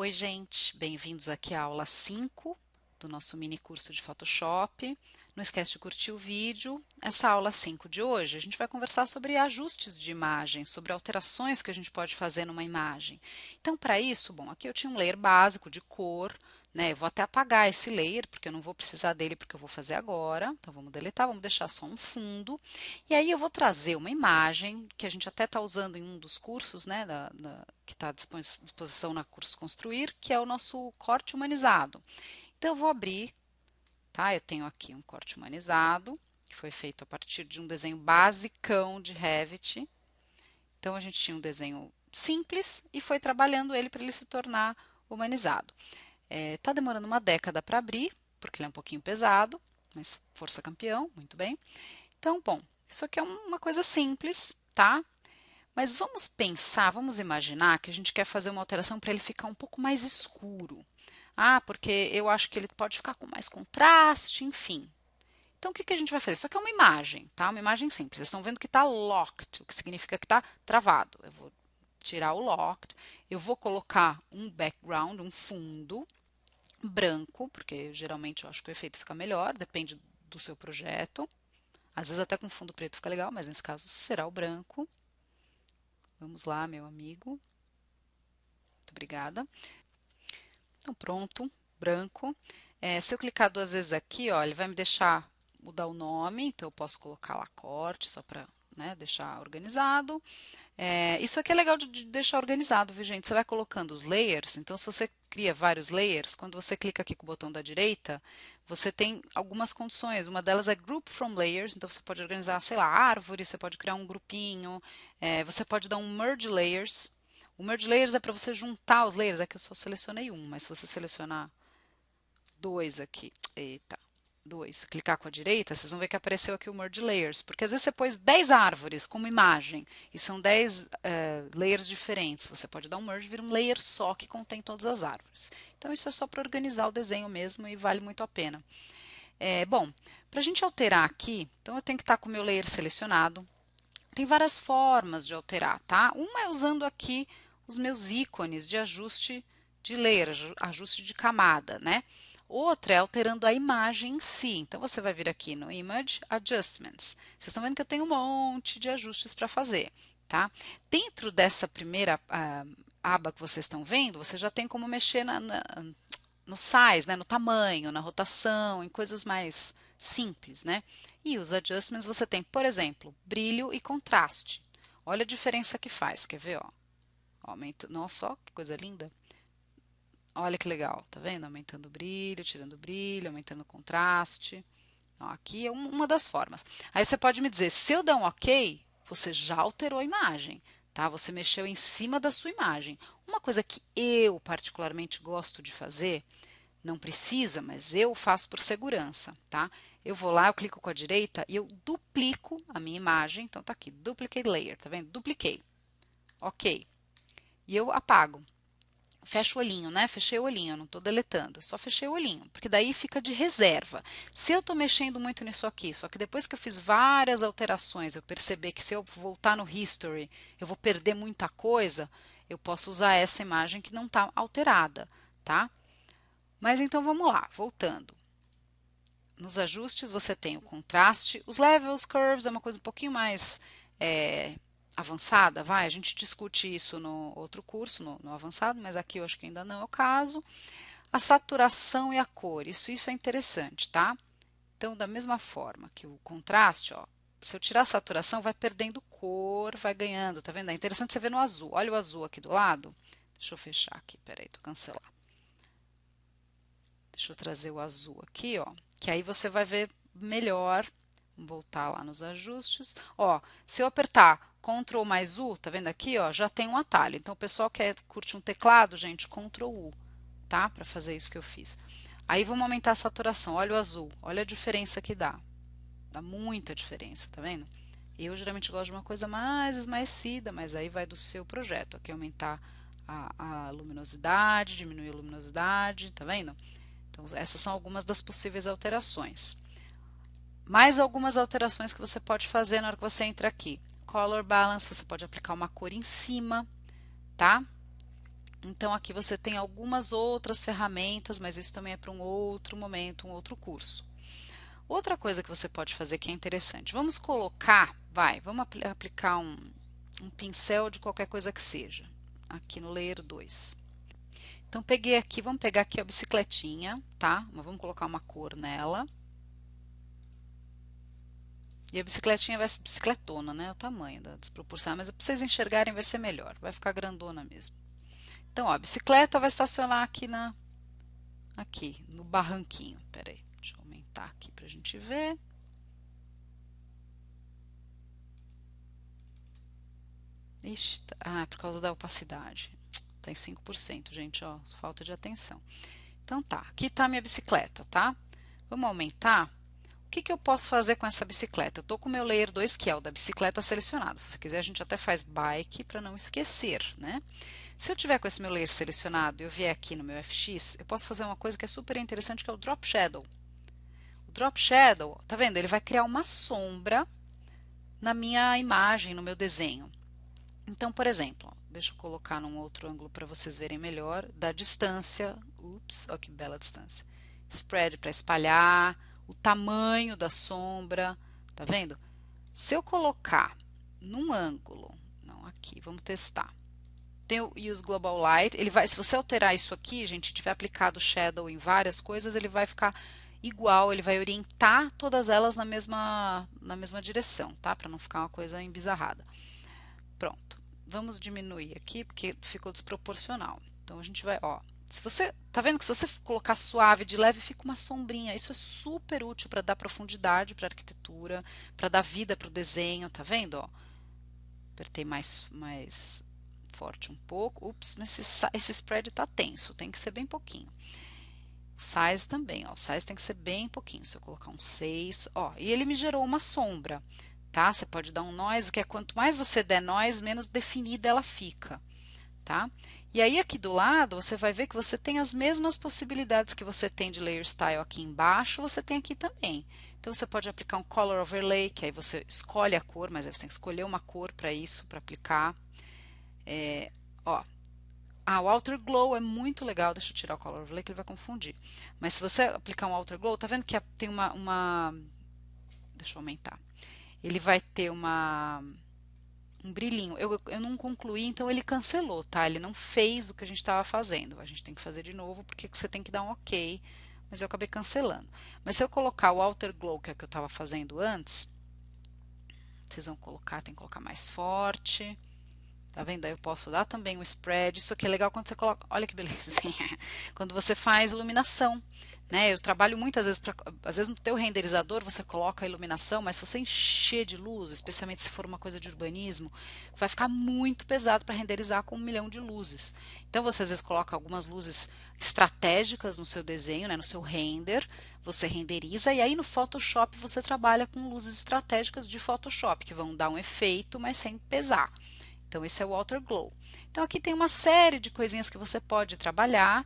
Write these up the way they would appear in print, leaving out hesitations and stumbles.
Oi, gente, bem-vindos aqui à aula 5 do nosso mini curso de Photoshop. Não esquece de curtir o vídeo. Essa aula 5 de hoje, a gente vai conversar sobre ajustes de imagem, sobre alterações que a gente pode fazer numa imagem. Então, para isso, bom, aqui eu tinha um layer básico de cor, né? Eu vou até apagar esse layer, porque eu não vou precisar dele, porque eu vou fazer agora. Então, vamos deletar, vamos deixar só um fundo. E aí eu vou trazer uma imagem, que a gente até está usando em um dos cursos, né, que está à disposição na Curso Construir, que é o nosso corte humanizado. Então, eu vou abrir, tá? Eu tenho aqui um corte humanizado, que foi feito a partir de um desenho basicão de Revit. Então, a gente tinha um desenho simples e foi trabalhando ele para ele se tornar humanizado. Tá demorando uma década para abrir, porque ele é um pouquinho pesado, mas força campeão, muito bem. Então, bom, isso aqui é uma coisa simples, tá? Mas vamos pensar, vamos imaginar que a gente quer fazer uma alteração para ele ficar um pouco mais escuro. Ah, porque eu acho que ele pode ficar com mais contraste, enfim. Então, o que a gente vai fazer? Isso aqui é uma imagem, tá? Uma imagem simples. Vocês estão vendo que está locked, o que significa que está travado. Eu vou tirar o locked, eu vou colocar um background, um fundo branco, porque geralmente eu acho que o efeito fica melhor, depende do seu projeto. Às vezes até com fundo preto fica legal, mas nesse caso será o branco. Vamos lá, meu amigo. Muito obrigada. Então, pronto, branco. Se eu clicar duas vezes aqui, ó, ele vai me deixar mudar o nome, então eu posso colocar lá corte, só para, né, deixar organizado. Isso aqui é legal de deixar organizado, viu, gente? Você vai colocando os layers, então se você cria vários layers, quando você clica aqui com o botão da direita, você tem algumas condições. Uma delas é Group from Layers, então você pode organizar, sei lá, árvore, você pode criar um grupinho, você pode dar um Merge Layers. O Merge Layers é para você juntar os layers, é que eu só selecionei um, mas se você selecionar dois aqui, eita, dois, clicar com a direita, vocês vão ver que apareceu aqui o Merge Layers, porque às vezes você pôs 10 árvores como imagem, e são 10 layers diferentes. Você pode dar um Merge e vir um layer só que contém todas as árvores. Então isso é só para organizar o desenho mesmo e vale muito a pena. Bom, para a gente alterar aqui, então eu tenho que estar com o meu layer selecionado. Tem várias formas de alterar, tá? Uma é usando aqui os meus ícones de ajuste de layer, ajuste de camada, né? Outra é alterando a imagem em si. Então, você vai vir aqui no Image Adjustments. Vocês estão vendo que eu tenho um monte de ajustes para fazer, tá? Dentro dessa primeira aba que vocês estão vendo, você já tem como mexer no size, né? No tamanho, na rotação, em coisas mais simples, né? E os adjustments você tem, por exemplo, brilho e contraste. Olha a diferença que faz, quer ver? Ó? Aumenta, nossa, ó, que coisa linda. Olha que legal, tá vendo? Aumentando o brilho, aumentando o contraste. Ó, aqui é uma das formas. Aí você pode me dizer, se eu der um OK, você já alterou a imagem, tá? Você mexeu em cima da sua imagem. Uma coisa que eu particularmente gosto de fazer, não precisa, mas eu faço por segurança, tá? Eu vou lá, eu clico com a direita e eu duplico a minha imagem. Então tá aqui, duplicate layer, tá vendo? Dupliquei. OK. E eu apago. Fecho o olhinho, né? Fechei o olhinho, eu não estou deletando, só fechei o olhinho, porque daí fica de reserva. Se eu estou mexendo muito nisso aqui, só que depois que eu fiz várias alterações, eu perceber que se eu voltar no History, eu vou perder muita coisa, eu posso usar essa imagem que não está alterada, tá? Mas então vamos lá, voltando. Nos ajustes você tem o contraste, os levels, curves é uma coisa um pouquinho mais avançada, vai, a gente discute isso no outro curso, no avançado, mas aqui eu acho que ainda não é o caso. A saturação e a cor, isso é interessante, tá? Então, da mesma forma que o contraste, ó, se eu tirar a saturação, vai perdendo cor, vai ganhando, tá vendo? É interessante você ver no azul. Olha o azul aqui do lado. Deixa eu fechar aqui, peraí, tô cancelar. Deixa eu trazer o azul aqui, ó, que aí você vai ver melhor. Vamos voltar lá nos ajustes. Ó, se eu apertar Ctrl mais U, tá vendo aqui, ó, já tem um atalho. Então, o pessoal que curte um teclado, gente, Ctrl U, tá? Para fazer isso que eu fiz. Aí, vamos aumentar a saturação. Olha o azul, olha a diferença que dá. Dá muita diferença, tá vendo? Eu geralmente gosto de uma coisa mais esmaecida, mas aí vai do seu projeto. Aqui aumentar a luminosidade, diminuir a luminosidade, tá vendo? Então, essas são algumas das possíveis alterações. Mais algumas alterações que você pode fazer na hora que você entra aqui. Color Balance, você pode aplicar uma cor em cima, tá? Então aqui você tem algumas outras ferramentas, mas isso também é para um outro momento, um outro curso. Outra coisa que você pode fazer que é interessante, vamos colocar, vamos aplicar um pincel de qualquer coisa que seja, aqui no Layer 2. Então peguei aqui, vamos pegar aqui a bicicletinha, tá? Vamos colocar uma cor nela. E a bicicletinha vai ser bicicletona, né? O tamanho da desproporcional, mas para vocês enxergarem vai ser melhor, vai ficar grandona mesmo. Então, ó, a bicicleta vai estacionar aqui no barranquinho. Peraí, deixa eu aumentar aqui para a gente ver. Ixi, é por causa da opacidade. Tá em 5%, gente, ó, falta de atenção. Então tá, aqui tá a minha bicicleta, tá? Vamos aumentar. O que eu posso fazer com essa bicicleta? Eu tô com o meu Layer 2, que é o da bicicleta selecionado. Se você quiser, a gente até faz bike para não esquecer, né? Se eu tiver com esse meu layer selecionado e eu vier aqui no meu FX, eu posso fazer uma coisa que é super interessante, que é o Drop Shadow. O Drop Shadow, tá vendo? Ele vai criar uma sombra na minha imagem, no meu desenho. Então, por exemplo, deixa eu colocar num outro ângulo para vocês verem melhor, da distância. Ups, olha que bela distância. Spread para espalhar, o tamanho da sombra, tá vendo? Se eu colocar num ângulo, não aqui, vamos testar. Tem o Use Global Light, ele vai, se você alterar isso aqui, gente, tiver aplicado Shadow em várias coisas, ele vai ficar igual, ele vai orientar todas elas na mesma direção, tá? Para não ficar uma coisa embizarrada. Pronto, vamos diminuir aqui, porque ficou desproporcional. Então, a gente vai, ó, se você, tá vendo que se você colocar suave de leve, fica uma sombrinha. Isso é super útil para dar profundidade para a arquitetura, para dar vida para o desenho, tá vendo, ó? Apertei mais forte um pouco. Ups, esse spread tá tenso, tem que ser bem pouquinho. O size também, ó, o size tem que ser bem pouquinho. Se eu colocar um 6, ó, e ele me gerou uma sombra, tá? Você pode dar um noise, que é quanto mais você der noise, menos definida ela fica, tá? E aí aqui do lado, você vai ver que você tem as mesmas possibilidades que você tem de layer style aqui embaixo, você tem aqui também. Então você pode aplicar um color overlay, que aí você escolhe a cor, mas aí você tem que escolher uma cor para isso, para aplicar. Ó, o Outer Glow é muito legal. Deixa eu tirar o Color Overlay que ele vai confundir. Mas se você aplicar um Outer Glow, tá vendo que tem deixa eu aumentar. Ele vai ter um brilhinho. Eu não concluí, então ele cancelou, tá? Ele não fez o que a gente estava fazendo. A gente tem que fazer de novo, porque você tem que dar um OK. Mas eu acabei cancelando. Mas se eu colocar o Outer Glow, que é o que eu estava fazendo antes, vocês vão colocar, tem que colocar mais forte. Tá vendo? Aí eu posso dar também um spread. Isso aqui é legal quando você coloca. Olha que belezinha. Quando você faz iluminação. Né? Eu trabalho muitas vezes, às vezes no teu renderizador você coloca a iluminação, mas se você encher de luz, especialmente se for uma coisa de urbanismo, vai ficar muito pesado para renderizar com 1 milhão de luzes. Então você às vezes coloca algumas luzes estratégicas no seu desenho, né? No seu render, você renderiza e aí no Photoshop você trabalha com luzes estratégicas de Photoshop, que vão dar um efeito, mas sem pesar. Então, esse é o Outer Glow. Então, aqui tem uma série de coisinhas que você pode trabalhar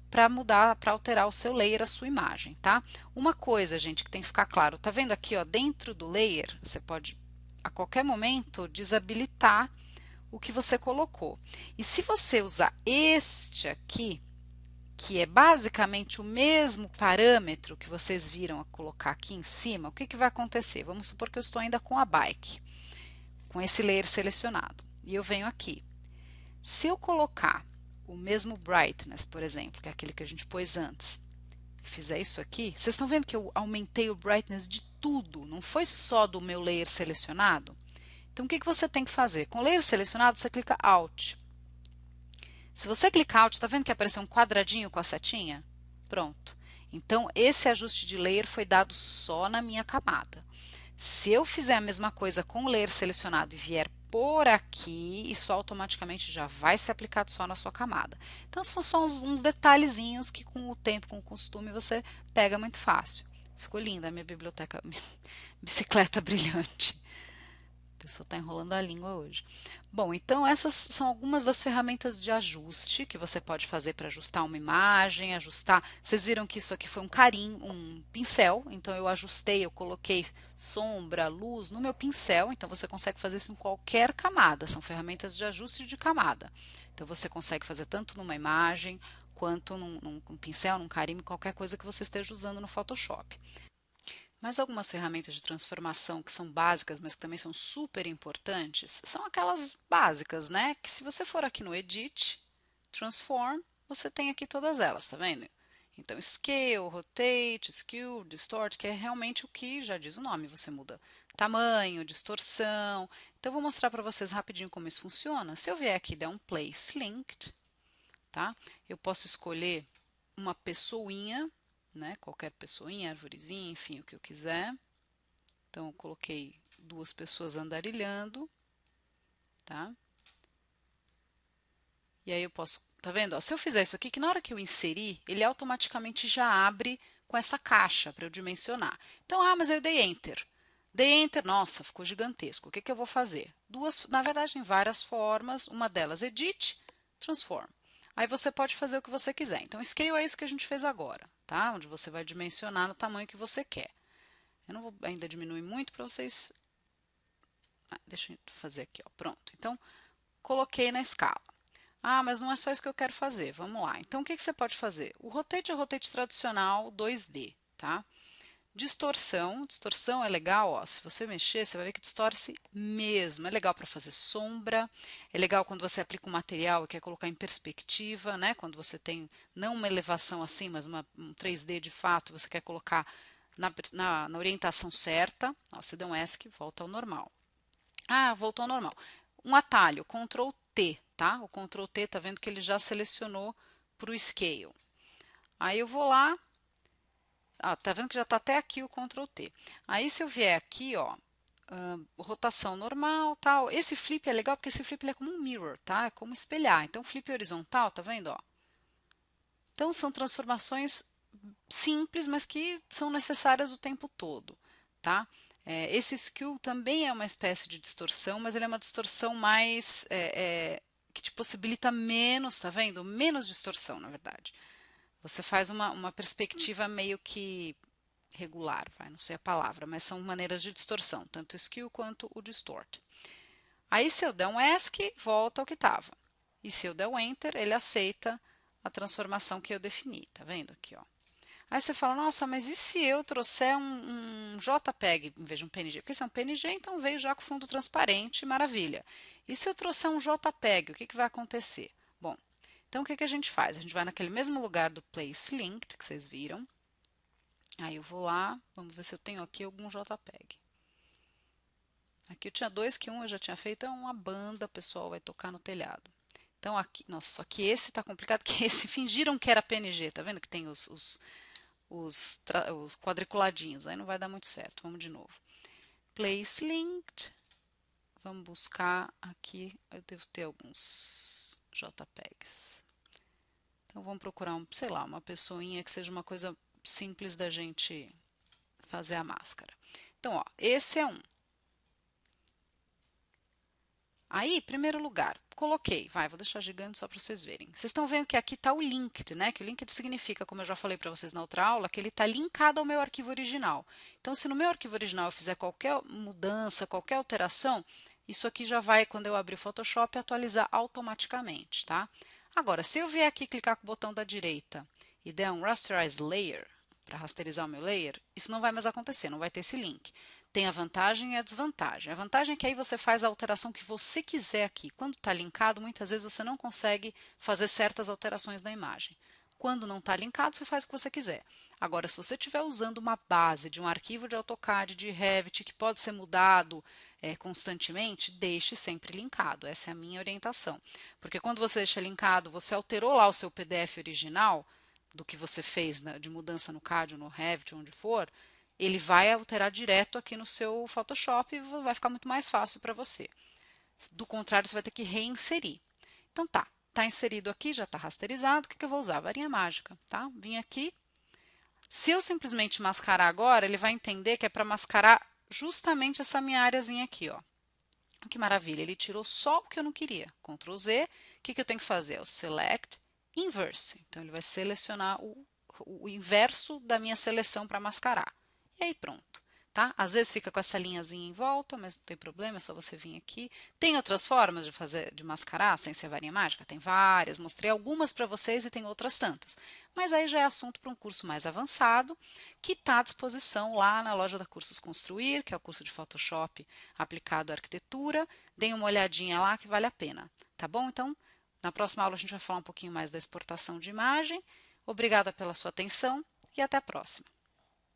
para mudar, para alterar o seu layer, a sua imagem, tá? Uma coisa, gente, que tem que ficar claro, tá vendo aqui, ó, dentro do layer, você pode, a qualquer momento, desabilitar o que você colocou. E se você usar este aqui, que é basicamente o mesmo parâmetro que vocês viram a colocar aqui em cima, o que vai acontecer? Vamos supor que eu estou ainda com a bike, com esse layer selecionado. E eu venho aqui. Se eu colocar o mesmo brightness, por exemplo, que é aquele que a gente pôs antes, e fizer isso aqui, vocês estão vendo que eu aumentei o brightness de tudo, não foi só do meu layer selecionado? Então, o que você tem que fazer? Com o layer selecionado, você clica Alt. Se você clicar Alt, está vendo que apareceu um quadradinho com a setinha? Pronto. Então, esse ajuste de layer foi dado só na minha camada. Se eu fizer a mesma coisa com o layer selecionado e vier por aqui, isso automaticamente já vai ser aplicado só na sua camada. Então, são só uns detalhezinhos que com o tempo, com o costume, você pega muito fácil. Ficou linda a minha biblioteca, minha bicicleta brilhante. A pessoa está enrolando a língua hoje. Bom, então essas são algumas das ferramentas de ajuste que você pode fazer para ajustar uma imagem, ajustar. Vocês viram que isso aqui foi um carinho, um pincel, então eu ajustei, eu coloquei sombra, luz no meu pincel, então você consegue fazer isso em qualquer camada, são ferramentas de ajuste de camada. Então você consegue fazer tanto numa imagem quanto num pincel, num carimbo, qualquer coisa que você esteja usando no Photoshop. Mas algumas ferramentas de transformação que são básicas, mas que também são super importantes, são aquelas básicas, né? Que se você for aqui no Edit, Transform, você tem aqui todas elas, tá vendo? Então, Scale, Rotate, Skew, Distort, que é realmente o que já diz o nome, você muda tamanho, distorção. Então, eu vou mostrar para vocês rapidinho como isso funciona. Se eu vier aqui e der um Place Linked, tá? Eu posso escolher uma pessoinha, né? Qualquer pessoinha, arvorezinha, enfim, o que eu quiser. Então, eu coloquei duas pessoas andarilhando, tá? E aí eu posso, tá vendo? Ó, se eu fizer isso aqui, que na hora que eu inserir, ele automaticamente já abre com essa caixa para eu dimensionar. Então, mas eu dei Enter. Dei Enter, nossa, ficou gigantesco. O que que eu vou fazer? Duas, na verdade, tem várias formas. Uma delas, Edit, Transform. Aí você pode fazer o que você quiser. Então, Scale é isso que a gente fez agora, tá? Onde você vai dimensionar no tamanho que você quer. Eu não vou ainda diminuir muito para vocês. Deixa eu fazer aqui, ó. Pronto. Então, coloquei na escala. Mas não é só isso que eu quero fazer. Vamos lá. Então, o que que você pode fazer? O rotate é o rotate tradicional 2D, tá? Distorção. Distorção é legal, ó. Se você mexer, você vai ver que distorce mesmo. É legal para fazer sombra. É legal quando você aplica um material e quer colocar em perspectiva, né? Quando você tem não uma elevação assim, mas um 3D de fato, você quer colocar na orientação certa. Ó, se der um ESC, volta ao normal. Voltou ao normal. Um atalho, Ctrl T, tá? O Ctrl T, tá vendo que ele já selecionou para o Scale. Aí eu vou lá, tá vendo que já está até aqui o Ctrl T. Aí se eu vier aqui, ó, rotação normal, tal. Esse flip é legal porque esse flip ele é como um mirror, tá? É como espelhar. Então flip horizontal, tá vendo, ó? Então são transformações simples, mas que são necessárias o tempo todo, tá? Esse skew também é uma espécie de distorção, mas ele é uma distorção mais que te possibilita menos, tá vendo? Menos distorção, na verdade. Você faz uma perspectiva meio que regular, não sei a palavra, mas são maneiras de distorção, tanto o skew quanto o distort. Aí, se eu der um ESC, volta ao que estava. E se eu der um Enter, ele aceita a transformação que eu defini, tá vendo aqui, ó. Aí você fala, nossa, mas e se eu trouxer um JPEG em vez de um PNG? Porque se é um PNG, então veio já com fundo transparente, maravilha. E se eu trouxer um JPEG, o que que vai acontecer? Bom, então o que que a gente faz? A gente vai naquele mesmo lugar do Place Linked, que vocês viram. Aí eu vou lá, vamos ver se eu tenho aqui algum JPEG. Aqui eu tinha dois, que um eu já tinha feito, é uma banda, o pessoal vai tocar no telhado. Então aqui, nossa, só que esse tá complicado, que esse fingiram que era PNG, tá vendo que tem os quadriculadinhos, aí não vai dar muito certo. Vamos de novo. Place linked. Vamos buscar aqui, eu devo ter alguns JPEGs. Então vamos procurar, sei lá, uma pessoinha que seja uma coisa simples da gente fazer a máscara. Então, ó, esse é um. Aí, primeiro lugar, coloquei, vou deixar gigante só para vocês verem. Vocês estão vendo que aqui está o linked, né? Que o linked significa, como eu já falei para vocês na outra aula, que ele está linkado ao meu arquivo original. Então, se no meu arquivo original eu fizer qualquer mudança, qualquer alteração, isso aqui já vai, quando eu abrir o Photoshop, atualizar automaticamente, tá? Agora, se eu vier aqui clicar com o botão da direita e der um Rasterize Layer, para rasterizar o meu layer, isso não vai mais acontecer, não vai ter esse link. Tem a vantagem e a desvantagem. A vantagem é que aí você faz a alteração que você quiser aqui. Quando está linkado, muitas vezes você não consegue fazer certas alterações na imagem. Quando não está linkado, você faz o que você quiser. Agora, se você estiver usando uma base de um arquivo de AutoCAD, de Revit, que pode ser mudado constantemente, deixe sempre linkado. Essa é a minha orientação. Porque quando você deixa linkado, você alterou lá o seu PDF original, do que você fez de mudança no CAD ou no Revit, onde for, ele vai alterar direto aqui no seu Photoshop e vai ficar muito mais fácil para você. Do contrário, você vai ter que reinserir. Então tá inserido aqui, já está rasterizado, o que eu vou usar? Varinha mágica, tá? Vim aqui. Se eu simplesmente mascarar agora, ele vai entender que é para mascarar justamente essa minha áreazinha aqui, ó. Que maravilha, ele tirou só o que eu não queria. Ctrl Z, o que eu tenho que fazer? O Select Inverse. Então, ele vai selecionar o inverso da minha seleção para mascarar. E aí, pronto. tá? Às vezes fica com essa linhazinha em volta, mas não tem problema, é só você vir aqui. Tem outras formas de fazer, de mascarar sem ser varinha mágica? Tem várias, mostrei algumas para vocês e tem outras tantas. Mas aí já é assunto para um curso mais avançado, que está à disposição lá na loja da Cursos Construir, que é o curso de Photoshop aplicado à arquitetura. Deem uma olhadinha lá que vale a pena, tá bom? Então, na próxima aula a gente vai falar um pouquinho mais da exportação de imagem. Obrigada pela sua atenção e até a próxima.